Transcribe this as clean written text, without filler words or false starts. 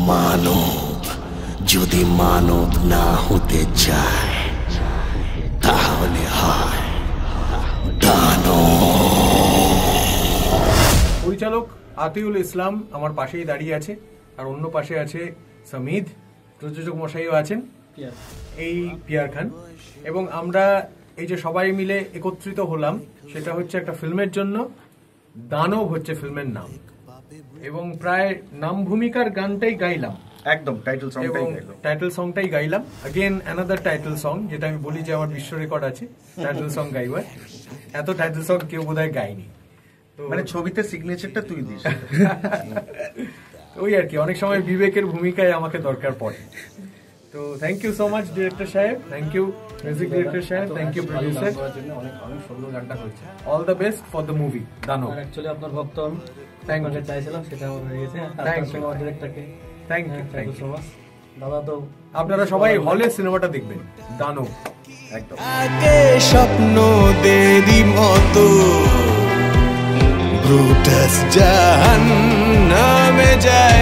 মানব যদি মানব না হতে চায় তাহলে হয় দানব। পরিচালক আতিউল ইসলাম আমার পাশেই দাঁড়িয়ে আছে, আর অন্য পাশে আছে সামিদ, প্রযোজক মশাইও আছেন এই পিয়ার খান। এবং আমরা এই যে সবাই মিলে একত্রিত হলাম সেটা হচ্ছে একটা ফিল্মের জন্য। দানব হচ্ছে ফিল্মের নাম, এবং প্রায় নাম ভূমিকার গানটাই গাইলাম, একদম টাইটেল সংটাই গাইলাম। अगेन অ্যানাদার টাইটেল সং, যেটা আমি বলি যে আমার বিশ্ব রেকর্ড আছে টাইটেল সং গাইবার। এত টাইটেল সং কেউ বোধহয় গায়নি। মানে ছবিতে সিগনেচারটা তুই দিস। ওই আর কি, অনেক সময় বিবেকের ভূমিকায় আমাকে দরকার পড়ে। তো thank you so much director সাহেব, থ্যাংক ইউ মিউজিক ডিরেক্টর সাহেব, থ্যাংক ইউ প্রোডিউসার। অনেক সুন্দর গানটা হয়েছে। All the best for the movie Danab. Actually আপনার ভক্ত আমি, থ্যাংক ইউ, চাইছিলাম সেটা আমার হয়ে গেছে। থ্যাংক ইউ আমার ডিরেক্টরকে thank you thank you so much. দাদা তো আপনারা সবাই হলে সিনেমাটা দেখবেন দানব। একদম স্বপ্ন দেরি মতো ব্রুটাস জাহান্নামে যায়।